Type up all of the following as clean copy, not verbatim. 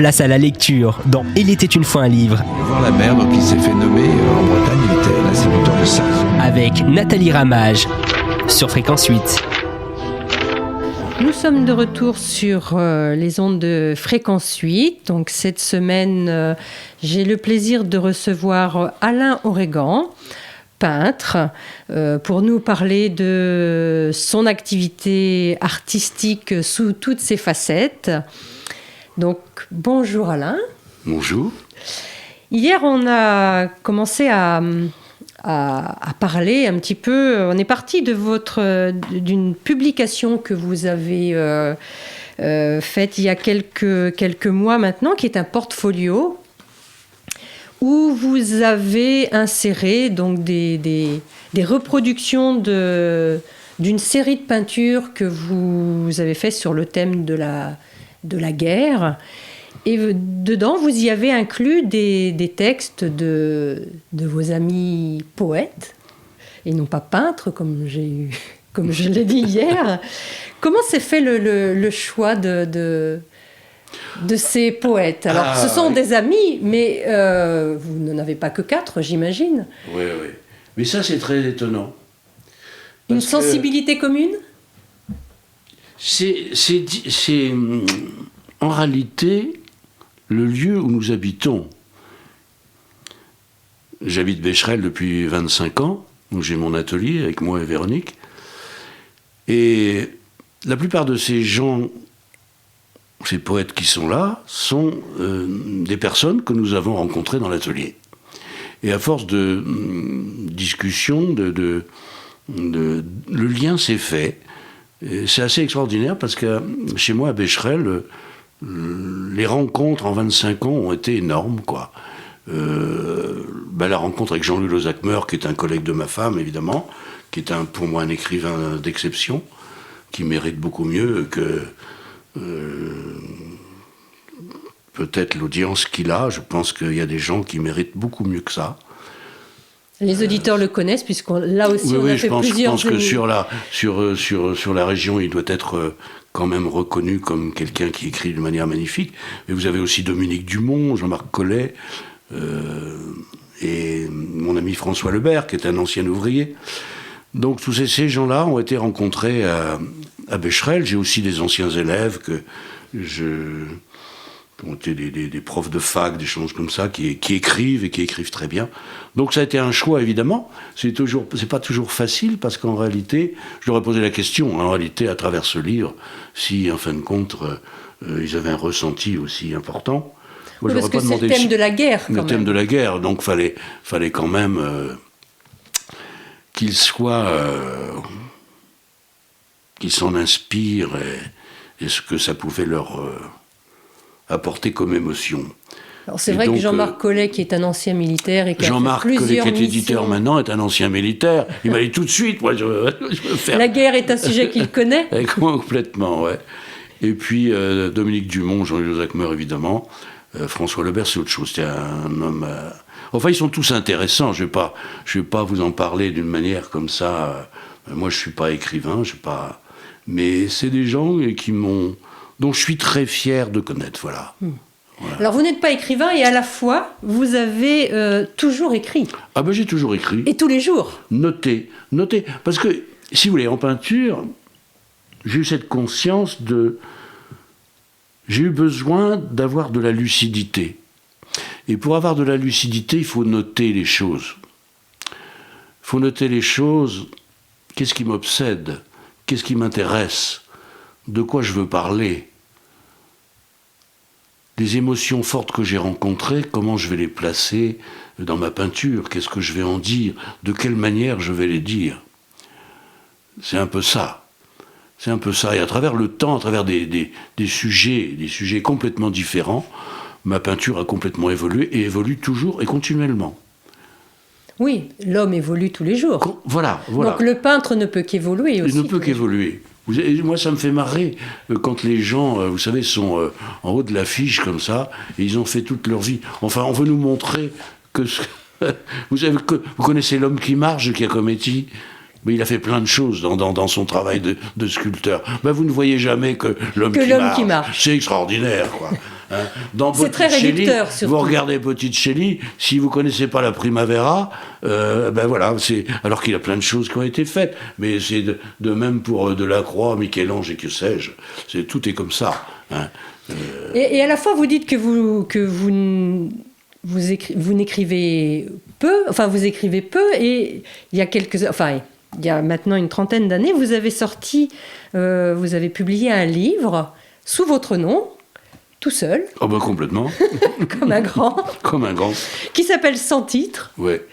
Place à la lecture dans Il était une fois un livre. Voir la mer, donc il s'est fait nommer en Bretagne, il était l'instituteur de ça. Avec Nathalie Ramage sur Fréquence 8. Nous sommes de retour sur les ondes de Fréquence 8. Donc cette semaine, j'ai le plaisir de recevoir Alain Oregan, peintre, pour nous parler de son activité artistique sous toutes ses facettes. Donc bonjour Alain. Bonjour. Hier, on a commencé à parler un petit peu. On est parti d'une publication que vous avez faite il y a quelques mois maintenant, qui est un portfolio où vous avez inséré donc des reproductions d'une série de peintures que vous avez fait sur le thème de la guerre. Et dedans, vous y avez inclus des textes de vos amis poètes, et non pas peintres, comme je l'ai dit hier. Comment s'est fait le choix de ces poètes? Alors, ce sont des amis, mais vous n'en avez pas que 4, j'imagine. Oui. Mais ça, c'est très étonnant. Une sensibilité commune? C'est en réalité le lieu où nous habitons. J'habite Becherel depuis 25 ans, où j'ai mon atelier avec moi et Véronique. Et la plupart de ces gens, ces poètes qui sont là, sont des personnes que nous avons rencontrées dans l'atelier. Et à force de discussion, le lien s'est fait. Et c'est assez extraordinaire parce que chez moi à Becherel, les rencontres en 25 ans ont été énormes, quoi. La rencontre avec Jean-Louis Lozachmer, qui est un collègue de ma femme, évidemment, qui est pour moi un écrivain d'exception, qui mérite beaucoup mieux que peut-être l'audience qu'il a. Je pense qu'il y a des gens qui méritent beaucoup mieux que ça. Les auditeurs le connaissent, puisqu'on a fait plusieurs... Je pense que sur la région, il doit être quand même reconnu comme quelqu'un qui écrit de manière magnifique. Mais vous avez aussi Dominique Dumont, Jean-Marc Collet, et mon ami François Lebert, qui est un ancien ouvrier. Donc tous ces gens-là ont été rencontrés à Becherel. J'ai aussi des anciens élèves qui ont été des profs de fac, des choses comme ça, qui écrivent et qui écrivent très bien. Donc ça a été un choix, évidemment. C'est pas toujours facile, parce qu'en réalité, je leur ai posé la question, en réalité, à travers ce livre, si, en fin de compte, ils avaient un ressenti aussi important. Moi, parce que c'est le thème de la guerre, quand même. Le thème de la guerre, donc fallait quand même qu'ils s'en inspirent, et ce que ça pouvait leur apporter comme émotion. Alors c'est vrai que Jean-Marc Collet, qui est un ancien militaire et qui a fait plusieurs missions... Jean-Marc Collet, qui est éditeur maintenant, est un ancien militaire. Il m'a dit tout de suite, moi je veux faire... La guerre est un sujet qu'il connaît. Complètement, ouais. Et puis Dominique Dumont, Jean-Louis Lozachmer, évidemment. François Lebert, c'est autre chose. C'est un homme... Enfin, ils sont tous intéressants. Je vais pas vous en parler d'une manière comme ça. Moi, je suis pas écrivain, mais c'est des gens dont je suis très fier de connaître, voilà. Voilà. Alors, vous n'êtes pas écrivain, et à la fois, vous avez toujours écrit. Ah ben, j'ai toujours écrit. Et tous les jours. Notez. Parce que, si vous voulez, en peinture, j'ai eu cette conscience j'ai eu besoin d'avoir de la lucidité. Et pour avoir de la lucidité, il faut noter les choses. Il faut noter les choses. Qu'est-ce qui m'obsède? Qu'est-ce qui m'intéresse? De quoi je veux parler? Les émotions fortes que j'ai rencontrées, comment je vais les placer dans ma peinture? Qu'est-ce que je vais en dire? De quelle manière je vais les dire? C'est un peu ça. Et à travers le temps, à travers des sujets complètement différents, ma peinture a complètement évolué, et évolue toujours et continuellement. Oui, l'homme évolue tous les jours. Voilà. Donc le peintre ne peut qu'évoluer aussi. Il ne peut qu'évoluer. Moi, ça me fait marrer quand les gens, vous savez, sont en haut de l'affiche comme ça, et ils ont fait toute leur vie. Enfin, on veut nous montrer que... Vous connaissez L'homme qui marche, Giacometti? Mais il a fait plein de choses dans son travail de sculpteur. Ben, vous ne voyez jamais que l'homme qui marche. C'est extraordinaire, quoi. Hein. Dans C'est très Botticelli, réducteur, surtout. vous regardez Botticelli, si vous connaissez pas la Primavera, ben voilà, alors qu'il y a plein de choses qui ont été faites, mais c'est de même pour Delacroix, Michel-Ange et que sais-je. Tout est comme ça. Hein. Et à la fois, vous dites que vous n'écrivez peu, enfin vous écrivez peu, et il y a maintenant une trentaine d'années, vous avez publié un livre sous votre nom, tout seul. Oh ben complètement. Comme un grand. Comme un grand. Qui s'appelle Sans titre. Ouais.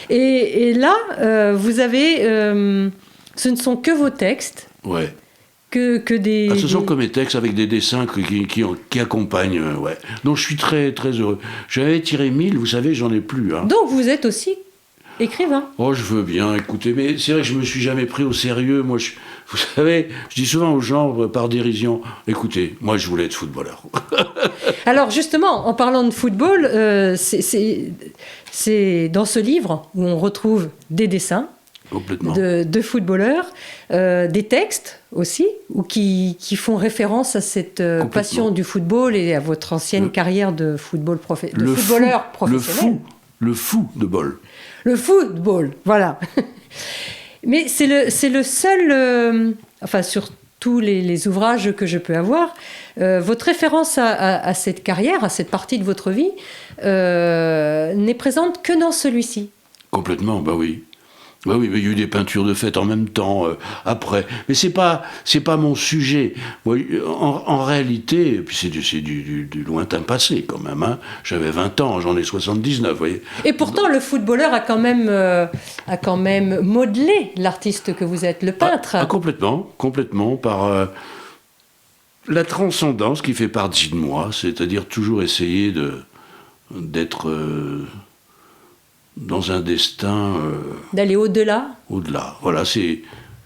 Et là, vous avez, ce ne sont que vos textes. Ouais. Que des... ce sont comme mes textes avec des dessins qui accompagnent, ouais. Donc je suis très, très heureux. J'avais tiré 1000, vous savez, j'en ai plus. Hein. Donc vous êtes aussi écrivain. Oh, je veux bien, écoutez, mais c'est vrai que je me suis jamais pris au sérieux. Moi, vous savez, je dis souvent aux gens, par dérision, écoutez, moi je voulais être footballeur. Alors justement, en parlant de football, c'est dans ce livre où on retrouve des dessins de footballeurs, des textes aussi, qui font référence à cette passion du football et à votre ancienne carrière de footballeur professionnel. Le fou de bol. Le football, voilà. Mais c'est le seul, enfin sur tous les ouvrages que je peux avoir, votre référence à cette carrière, à cette partie de votre vie, n'est présente que dans celui-ci. Complètement, bah oui. Bah oui, mais il y a eu des peintures de fête en même temps, après. Mais c'est pas mon sujet. Moi, en réalité, puis c'est du lointain passé quand même. Hein. J'avais 20 ans, j'en ai 79, vous voyez. Et pourtant, le footballeur a quand même modelé l'artiste que vous êtes, le peintre. Complètement, par la transcendance qui fait partie de moi, c'est-à-dire toujours essayer d'être... dans un destin... d'aller au-delà. Au-delà. Voilà,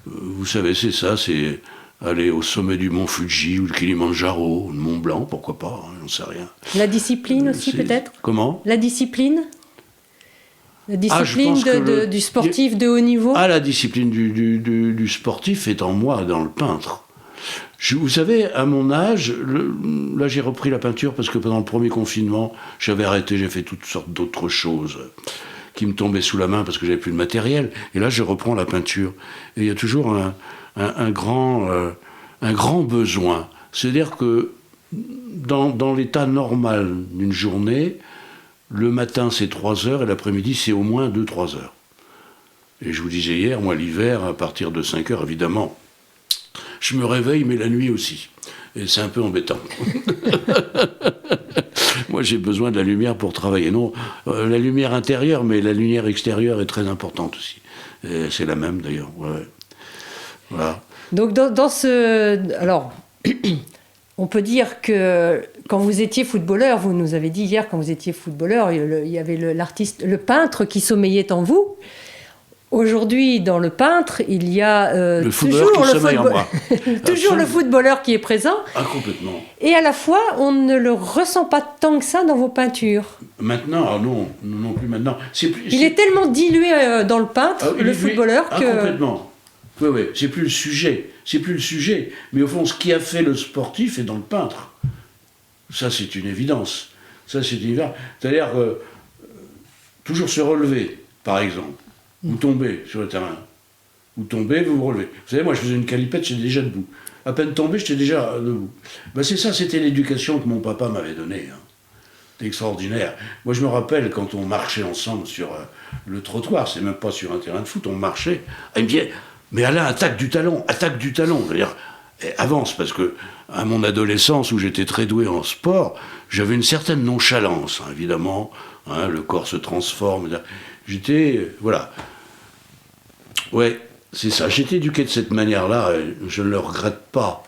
vous savez, c'est ça, c'est aller au sommet du mont Fuji ou le Kilimandjaro, le Mont Blanc, pourquoi pas, hein, j'en sais rien. La discipline aussi, peut-être ? Comment ? La discipline ? La discipline du sportif de haut niveau ? La discipline du sportif est en moi, dans le peintre. Vous savez, à mon âge, là j'ai repris la peinture parce que pendant le premier confinement, j'avais arrêté, j'ai fait toutes sortes d'autres choses qui me tombaient sous la main parce que j'avais plus de matériel. Et là, je reprends la peinture. Et il y a toujours un grand besoin. C'est-à-dire que dans l'état normal d'une journée, le matin c'est 3 heures et l'après-midi c'est au moins 2-3 heures. Et je vous disais hier, moi l'hiver, à partir de 5 heures, évidemment, je me réveille, mais la nuit aussi. Et c'est un peu embêtant. Moi, j'ai besoin de la lumière pour travailler. Non, la lumière intérieure, mais la lumière extérieure est très importante aussi. Et c'est la même, d'ailleurs. Ouais. Voilà. Donc, dans ce... Alors, on peut dire que quand vous étiez footballeur, vous nous avez dit hier, quand vous étiez footballeur, il y avait l'artiste, le peintre qui sommeillait en vous. Aujourd'hui, dans le peintre, il y a toujours le footballeur qui est présent. Ah, complètement. Et à la fois, on ne le ressent pas tant que ça dans vos peintures. Maintenant, non plus maintenant. Il est tellement dilué dans le peintre, le footballeur, que... complètement. Oui, c'est plus le sujet. Mais au fond, ce qui a fait le sportif est dans le peintre. Ça, c'est une évidence. C'est-à-dire toujours se relever, par exemple. Vous tombez sur le terrain. Vous tombez, vous vous relevez. Vous savez, moi, je faisais une calipette, j'étais déjà debout. À peine tombé, j'étais déjà debout. C'est ça, c'était l'éducation que mon papa m'avait donnée. Hein. C'était extraordinaire. Moi, je me rappelle, quand on marchait ensemble sur le trottoir, c'est même pas sur un terrain de foot, on marchait. Il me disait, mais Alain, attaque du talon. C'est-à-dire, avance, parce que à mon adolescence, où j'étais très doué en sport, j'avais une certaine nonchalance, hein, évidemment. Hein, le corps se transforme. Voilà. Ouais, c'est ça. J'étais éduqué de cette manière-là, et je ne le regrette pas.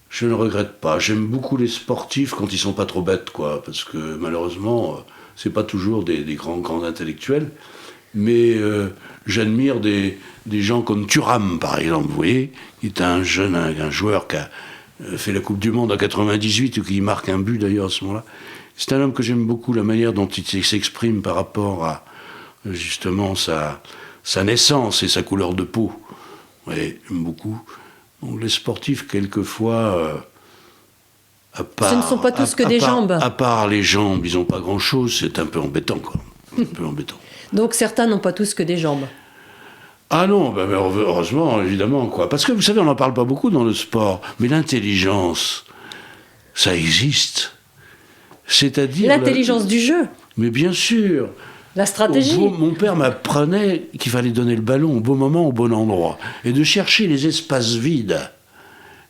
J'aime beaucoup les sportifs quand ils sont pas trop bêtes, quoi, parce que malheureusement, c'est pas toujours des grands intellectuels, mais j'admire des gens comme Thuram, par exemple, vous voyez, qui est un joueur qui a fait la Coupe du Monde en 98, ou qui marque un but d'ailleurs à ce moment-là. C'est un homme que j'aime beaucoup, la manière dont il s'exprime par rapport à justement sa naissance et sa couleur de peau. Oui, j'aime beaucoup. Donc les sportifs, quelquefois, Ce ne sont pas tous que des jambes. À part les jambes, ils n'ont pas grand-chose, c'est un peu embêtant, quoi. Un peu embêtant. Donc certains n'ont pas tous que des jambes. Ah non, ben, heureusement, évidemment, quoi. Parce que vous savez, on n'en parle pas beaucoup dans le sport, mais l'intelligence, ça existe. C'est-à-dire... L'intelligence du jeu. Mais bien sûr. La stratégie. Mon père m'apprenait qu'il fallait donner le ballon au bon moment, au bon endroit. Et de chercher les espaces vides.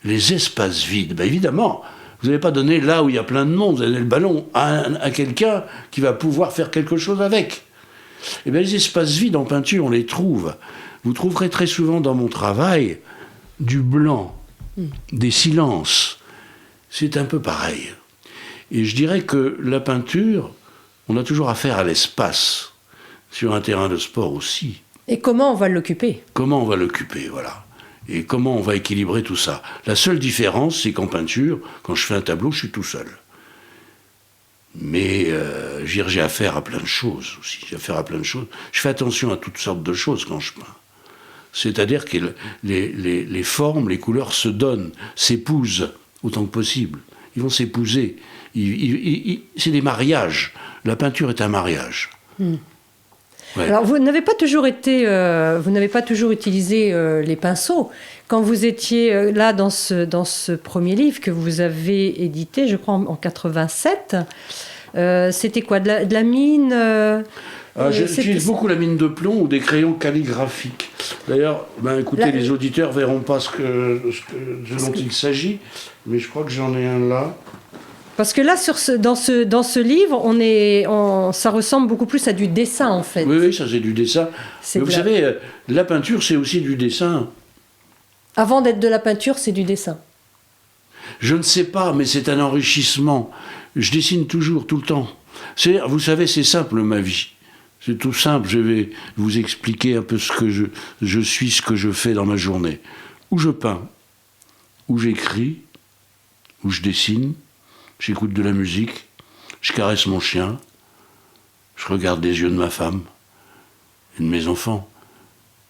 Les espaces vides, ben évidemment, vous n'allez pas donner là où il y a plein de monde, vous allez donner le ballon à quelqu'un qui va pouvoir faire quelque chose avec. Et bien les espaces vides en peinture, on les trouve. Vous trouverez très souvent dans mon travail du blanc, des silences. C'est un peu pareil. Et je dirais que la peinture, on a toujours affaire à l'espace, sur un terrain de sport aussi. Et comment on va l'occuper ? Comment on va l'occuper, voilà. Et comment on va équilibrer tout ça. La seule différence, c'est qu'en peinture, quand je fais un tableau, je suis tout seul. Mais j'ai affaire à plein de choses aussi. J'ai affaire à plein de choses. Je fais attention à toutes sortes de choses quand je peins. C'est-à-dire que les formes, les couleurs se donnent, s'épousent autant que possible. Ils vont s'épouser. C'est des mariages. La peinture est un mariage. Ouais. Alors vous n'avez pas toujours utilisé les pinceaux. Quand vous étiez là dans ce premier livre que vous avez édité, je crois en 87, c'était quoi, de la mine J'utilise beaucoup la mine de plomb ou des crayons calligraphiques. D'ailleurs, écoutez, les auditeurs verront pas ce dont il s'agit, mais je crois que j'en ai un là. Parce que là, dans ce livre, ça ressemble beaucoup plus à du dessin, en fait. Oui, ça c'est du dessin. Mais vous savez, la peinture, c'est aussi du dessin. Avant d'être de la peinture, c'est du dessin. Je ne sais pas, mais c'est un enrichissement. Je dessine toujours, tout le temps. Vous savez, c'est simple, ma vie. C'est tout simple. Je vais vous expliquer un peu ce que je suis, ce que je fais dans ma journée. Où je peins, où j'écris, où je dessine. J'écoute de la musique, je caresse mon chien, je regarde les yeux de ma femme et de mes enfants.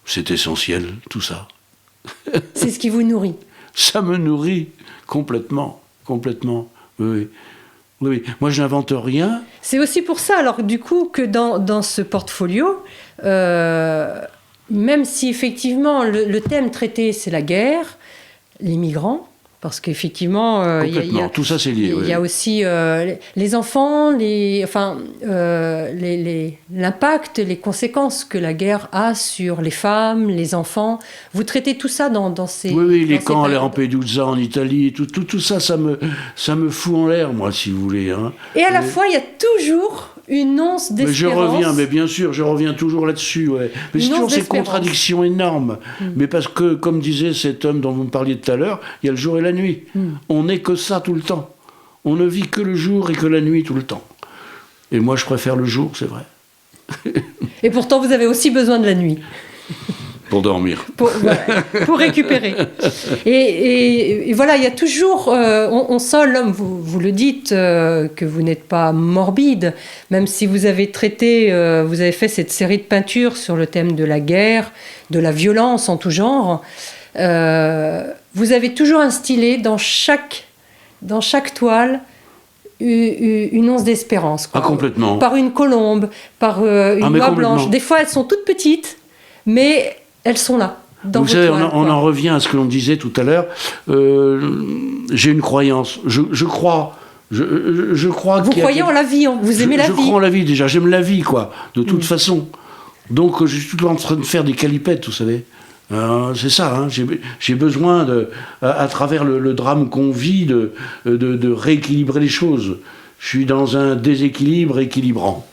C'est essentiel, tout ça. C'est ce qui vous nourrit. Ça me nourrit complètement. Oui. Moi, je n'invente rien. C'est aussi pour ça, alors, du coup, que dans ce portfolio, même si effectivement le thème traité, c'est la guerre, les migrants, parce qu'effectivement, tout ça c'est lié. Il y a aussi les enfants, l'impact, les conséquences que la guerre a sur les femmes, les enfants. Vous traitez tout ça dans ces... Oui, les camps à Lampedusa en Italie, tout ça, ça me fout en l'air, moi, si vous voulez. Hein. Et à la fois, il y a toujours une once d'espérance. Mais bien sûr, je reviens toujours là-dessus. Ouais. Mais c'est toujours ces contradictions énormes. Mais parce que, comme disait cet homme dont vous me parliez tout à l'heure, il y a le jour et la nuit. On n'est que ça tout le temps. On ne vit que le jour et que la nuit tout le temps. Et moi, je préfère le jour, c'est vrai. Et pourtant, vous avez aussi besoin de la nuit. Pour dormir. Pour récupérer. Et voilà, il y a toujours... on sent l'homme, vous le dites, que vous n'êtes pas morbide, même si vous avez vous avez fait cette série de peintures sur le thème de la guerre, de la violence en tout genre. Vous avez toujours instillé dans chaque toile une once d'espérance. Ah, complètement. Par une colombe, par une oie blanche. Des fois, elles sont toutes petites, mais... elles sont là. Vous savez, on en revient à ce que l'on disait tout à l'heure. J'ai une croyance. Je crois. Je crois. Vous croyez en la vie. Vous aimez la vie. Je crois en la vie déjà. J'aime la vie, quoi. De toute façon. Donc, je suis toujours en train de faire des calipettes, vous savez. C'est ça. Hein. J'ai besoin à travers le drame qu'on vit, de rééquilibrer les choses. Je suis dans un déséquilibre équilibrant.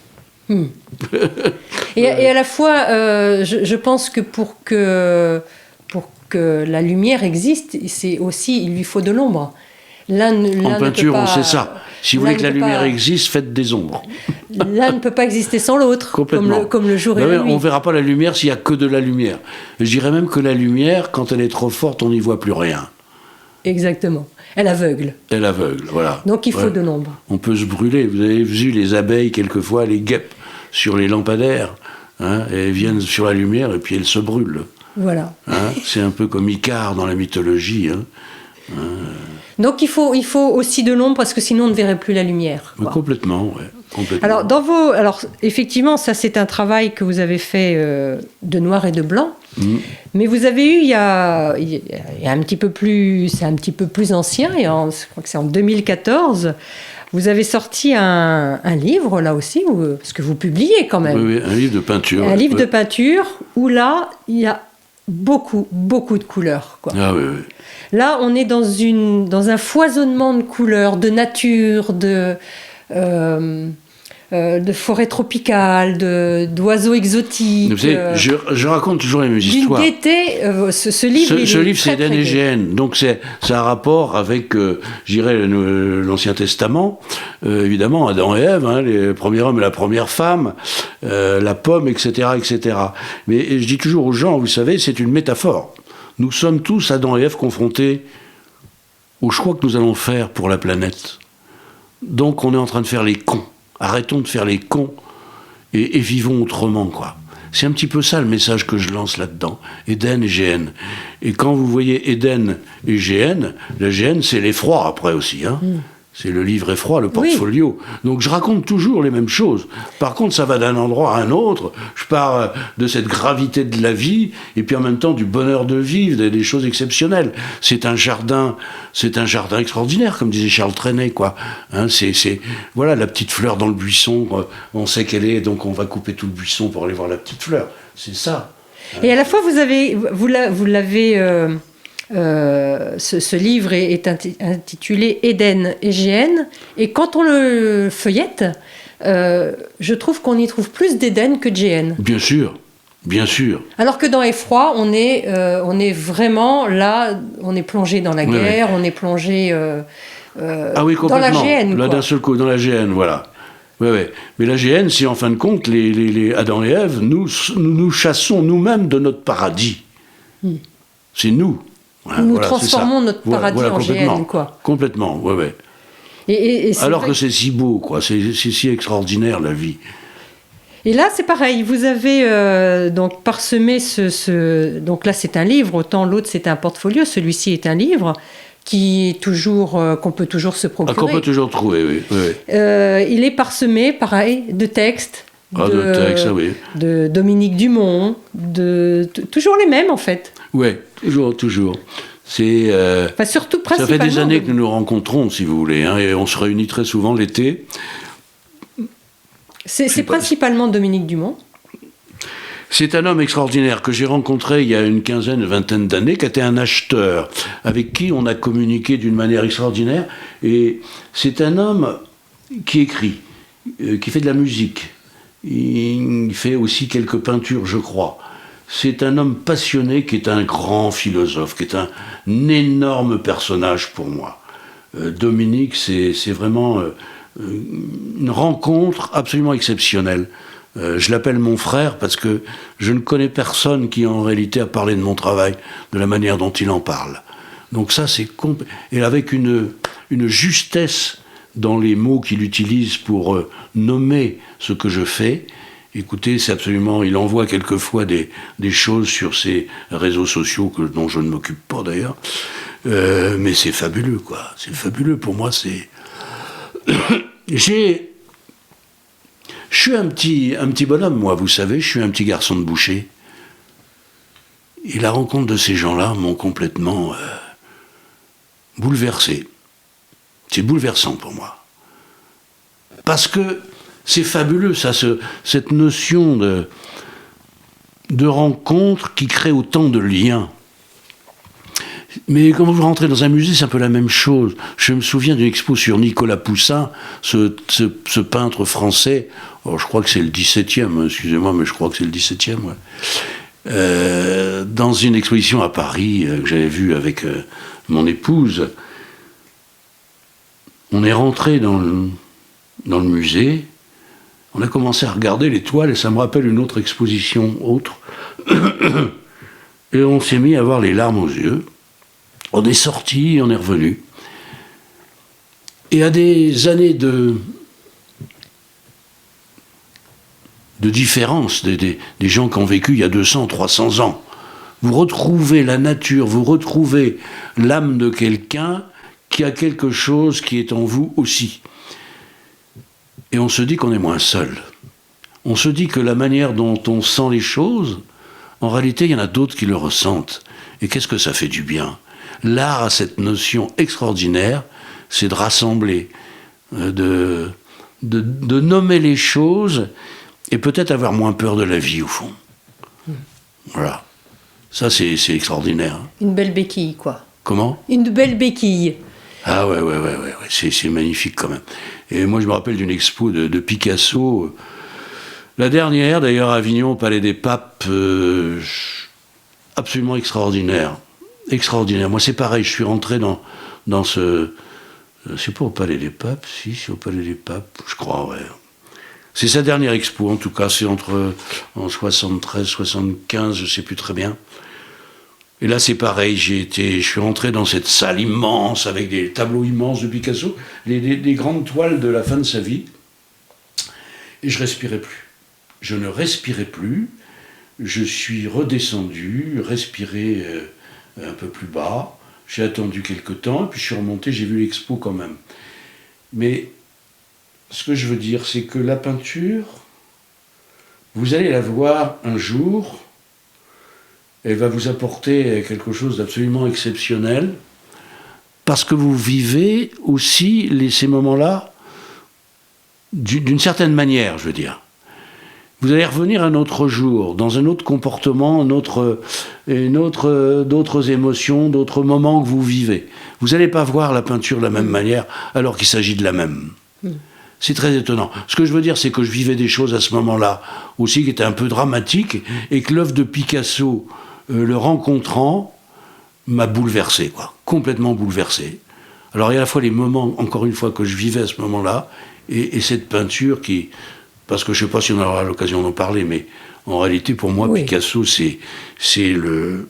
Et à la fois, je pense que pour que la lumière existe, c'est aussi, il lui faut de l'ombre. En peinture, on sait ça. Si vous voulez que la lumière existe, faites des ombres. L'un ne peut pas exister sans l'autre, comme le jour et la nuit. On ne verra pas la lumière s'il n'y a que de la lumière. Je dirais même que la lumière, quand elle est trop forte, on n'y voit plus rien. Exactement. Elle aveugle. Elle aveugle, voilà. Donc il faut de l'ombre. On peut se brûler. Vous avez vu les abeilles, quelquefois, les guêpes sur les lampadaires. Hein, elles viennent sur la lumière et puis elles se brûlent. Voilà. Hein, c'est un peu comme Icare dans la mythologie. Hein. Donc il faut aussi de l'ombre parce que sinon on ne verrait plus la lumière. Mais Quoi. complètement, ouais. Complètement. Alors effectivement, ça c'est un travail que vous avez fait de noir et de blanc. Mais vous avez eu il y a un petit peu plus, c'est un petit peu plus ancien. Je crois que c'est en 2014. Vous avez sorti un livre là aussi, parce que vous publiez quand même. Oui, un livre de peinture. Un livre de peinture où là il y a beaucoup de couleurs. Quoi. Ah oui, oui. Là, on est dans un foisonnement de couleurs, de nature, de forêts tropicales, d'oiseaux exotiques. Vous savez, je raconte toujours les mêmes histoires. D'une gaieté, ce livre. Ce livre, c'est Éden et Géhenne. Donc, c'est un rapport avec, je dirais, l'Ancien Testament. Évidemment, Adam et Ève, hein, les premiers hommes et la première femme, la pomme, etc., etc. Mais je dis toujours aux gens, vous savez, c'est une métaphore. Nous sommes tous, Adam et Ève, confrontés au choix que nous allons faire pour la planète. Donc, on est en train de faire les cons. Arrêtons de faire les cons et vivons autrement, quoi. C'est un petit peu ça le message que je lance là-dedans. Éden et Géhenne. Et quand vous voyez Éden et Géhenne, la Géhenne, c'est l'effroi après aussi, hein. C'est le livre effroi, le portfolio. Oui. Donc je raconte toujours les mêmes choses. Par contre, ça va d'un endroit à un autre. Je pars de cette gravité de la vie et puis en même temps du bonheur de vivre, des choses exceptionnelles. C'est un jardin extraordinaire, comme disait Charles Trenet, quoi. Hein, voilà, la petite fleur dans le buisson. On sait qu'elle est, donc on va couper tout le buisson pour aller voir la petite fleur. C'est ça. Et à la fois, vous l'avez. Ce livre est intitulé Éden et Géhenne, et quand on le feuillette, je trouve qu'on y trouve plus d'Éden que de Géhenne. Bien sûr. Alors que dans Effroi, on est vraiment là, on est plongé dans la guerre, on est plongé dans la Géhenne. Là, d'un seul coup, dans la Géhenne, voilà. Ouais. Mais la Géhenne, c'est en fin de compte, les Adam et Ève, nous chassons nous-mêmes de notre paradis. C'est nous. Nous transformons notre paradis en Géhenne, quoi. Complètement, ouais. Et alors que c'est si beau, quoi. C'est si extraordinaire, la vie. Et là, c'est pareil. Vous avez donc parsemé donc là, c'est un livre. Autant l'autre, c'est un portfolio. Celui-ci est un livre qui est toujours qu'on peut toujours se procurer. Qu'on peut toujours trouver, oui. Il est parsemé, pareil, de textes. De Dominique Dumont, toujours les mêmes en fait. Ouais, toujours. C'est. Surtout ça fait des années que nous nous rencontrons, si vous voulez, hein, et on se réunit très souvent l'été. C'est principalement Dominique Dumont. C'est un homme extraordinaire que j'ai rencontré il y a une vingtaine d'années, qui était un acheteur, avec qui on a communiqué d'une manière extraordinaire. Et c'est un homme qui écrit, qui fait de la musique. Il fait aussi quelques peintures, je crois. C'est un homme passionné qui est un grand philosophe, qui est un énorme personnage pour moi. Dominique, c'est vraiment une rencontre absolument exceptionnelle. Je l'appelle mon frère parce que je ne connais personne qui en réalité a parlé de mon travail de la manière dont il en parle. Donc ça, c'est... Et avec une justesse dans les mots qu'il utilise pour nommer ce que je fais. Écoutez, c'est absolument... Il envoie quelquefois des choses sur ses réseaux sociaux dont je ne m'occupe pas d'ailleurs. Mais c'est fabuleux, quoi. C'est fabuleux. Pour moi, c'est... Je suis un petit bonhomme, moi, vous savez. Je suis un petit garçon de boucher. Et la rencontre de ces gens-là m'ont complètement bouleversé. C'est bouleversant pour moi. Parce que c'est fabuleux, ça, cette notion de rencontre qui crée autant de liens. Mais quand vous rentrez dans un musée, c'est un peu la même chose. Je me souviens d'une expo sur Nicolas Poussin, ce peintre français. Alors, je crois que c'est le 17e, excusez-moi, mais je crois que c'est le 17e, ouais. Dans une exposition à Paris que j'avais vue avec mon épouse. On est rentré dans le musée, on a commencé à regarder les toiles, et ça me rappelle une autre exposition, et on s'est mis à avoir les larmes aux yeux. On est sorti, on est revenu. Et à des années de différence, des gens qui ont vécu il y a 200, 300 ans, vous retrouvez la nature, vous retrouvez l'âme de quelqu'un qu'il y a quelque chose qui est en vous aussi. Et on se dit qu'on est moins seul. On se dit que la manière dont on sent les choses, en réalité, il y en a d'autres qui le ressentent. Et qu'est-ce que ça fait du bien? L'art a cette notion extraordinaire, c'est de rassembler, de nommer les choses et peut-être avoir moins peur de la vie, au fond. Voilà. Ça, c'est extraordinaire. Hein. Une belle béquille, quoi. Comment? Une belle béquille. Ah ouais. C'est magnifique quand même. Et moi, je me rappelle d'une expo de Picasso, la dernière, d'ailleurs, à Avignon, au Palais des Papes, absolument extraordinaire. Extraordinaire. Moi, c'est pareil, je suis rentré dans ce... C'est pas au Palais des Papes, si, c'est au Palais des Papes, je crois, ouais. C'est sa dernière expo, en tout cas, c'est en 73, 75, je sais plus très bien. Et là, c'est pareil, je suis rentré dans cette salle immense, avec des tableaux immenses de Picasso, des grandes toiles de la fin de sa vie, et je respirais plus. Je ne respirais plus, je suis redescendu, respiré un peu plus bas, j'ai attendu quelque temps, et puis je suis remonté, j'ai vu l'expo quand même. Mais ce que je veux dire, c'est que la peinture, vous allez la voir un jour, elle va vous apporter quelque chose d'absolument exceptionnel, parce que vous vivez aussi ces moments-là d'une certaine manière, je veux dire. Vous allez revenir un autre jour, dans un autre comportement, d'autres émotions, d'autres moments que vous vivez. Vous n'allez pas voir la peinture de la même manière, alors qu'il s'agit de la même. C'est très étonnant. Ce que je veux dire, c'est que je vivais des choses à ce moment-là, aussi, qui étaient un peu dramatiques, et que l'œuvre de Picasso, le rencontrant, m'a bouleversé, quoi. Complètement bouleversé. Alors, il y a à la fois les moments, encore une fois, que je vivais à ce moment-là, et cette peinture qui... Parce que je ne sais pas si on aura l'occasion d'en parler, mais en réalité, pour moi, oui. Picasso, c'est le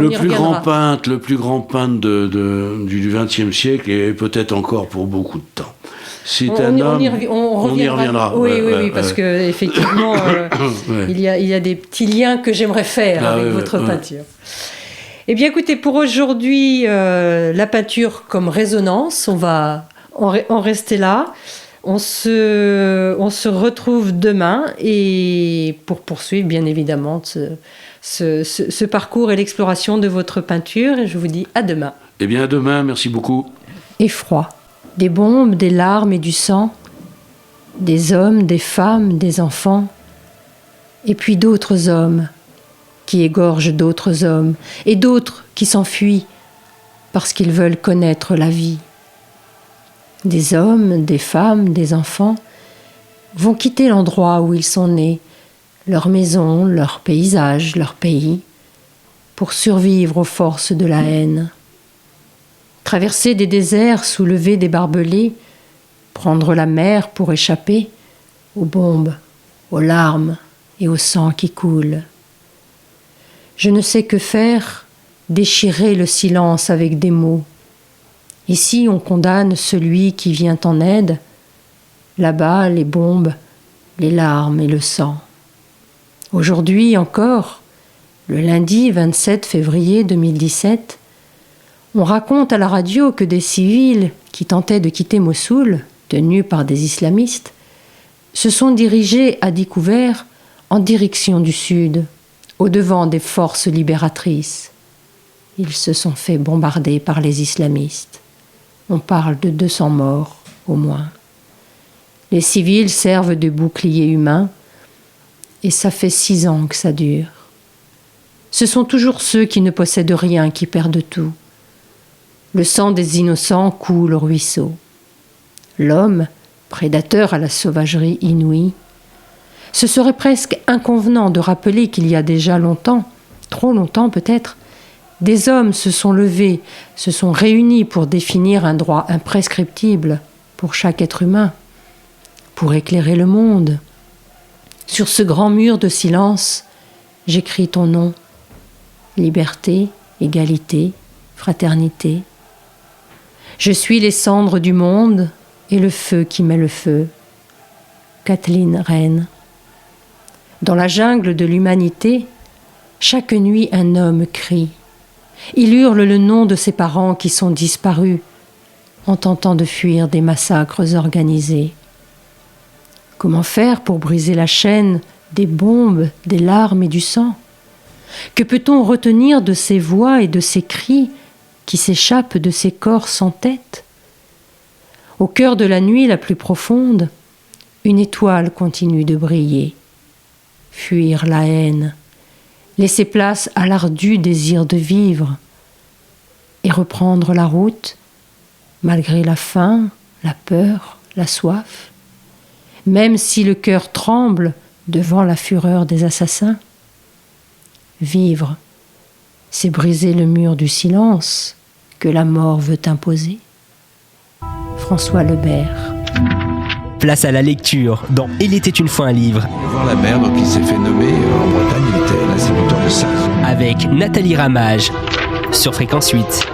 plus grand peintre du XXe siècle, et peut-être encore pour beaucoup de temps. C'est un homme... On y reviendra. Oui, parce qu'effectivement, il y a des petits liens que j'aimerais faire avec votre peinture. Eh bien, écoutez, pour aujourd'hui, la peinture comme résonance, on va en rester là. On se retrouve demain et pour poursuivre bien évidemment ce parcours et l'exploration de votre peinture. Et je vous dis à demain. Eh bien à demain, merci beaucoup. Effroi, des bombes, des larmes et du sang, des hommes, des femmes, des enfants, et puis d'autres hommes qui égorgent d'autres hommes et d'autres qui s'enfuient parce qu'ils veulent connaître la vie. Des hommes, des femmes, des enfants vont quitter l'endroit où ils sont nés, leur maison, leur paysage, leur pays, pour survivre aux forces de la haine. Traverser des déserts, soulever des barbelés, prendre la mer pour échapper aux bombes, aux larmes et au sang qui coule. Je ne sais que faire, déchirer le silence avec des mots. Ici, on condamne celui qui vient en aide. Là-bas, les bombes, les larmes et le sang. Aujourd'hui encore, le lundi 27 février 2017, on raconte à la radio que des civils qui tentaient de quitter Mossoul, tenus par des islamistes, se sont dirigés à découvert en direction du sud, au-devant des forces libératrices. Ils se sont fait bombarder par les islamistes. On parle de 200 morts, au moins. Les civils servent de boucliers humains, et ça fait 6 ans que ça dure. Ce sont toujours ceux qui ne possèdent rien qui perdent tout. Le sang des innocents coule au ruisseau. L'homme, prédateur à la sauvagerie inouïe, ce serait presque inconvenant de rappeler qu'il y a déjà longtemps, trop longtemps peut-être, des hommes se sont levés, se sont réunis pour définir un droit imprescriptible pour chaque être humain, pour éclairer le monde. Sur ce grand mur de silence, j'écris ton nom. Liberté, égalité, fraternité. Je suis les cendres du monde et le feu qui met le feu. Kathleen Reine. Dans la jungle de l'humanité, chaque nuit un homme crie. Il hurle le nom de ses parents qui sont disparus en tentant de fuir des massacres organisés. Comment faire pour briser la chaîne des bombes, des larmes et du sang? Que peut-on retenir de ces voix et de ces cris qui s'échappent de ces corps sans tête? Au cœur de la nuit la plus profonde, une étoile continue de briller. Fuir la haine, laisser place à l'ardu désir de vivre et reprendre la route malgré la faim, la peur, la soif, même si le cœur tremble devant la fureur des assassins. Vivre, c'est briser le mur du silence que la mort veut imposer. François Lebert. Place à la lecture dans Il était une fois un livre. Voir la mer, donc il s'est fait nommer en Bretagne, il était l'instituteur de ça. Avec Nathalie Ramage sur Fréquence 8.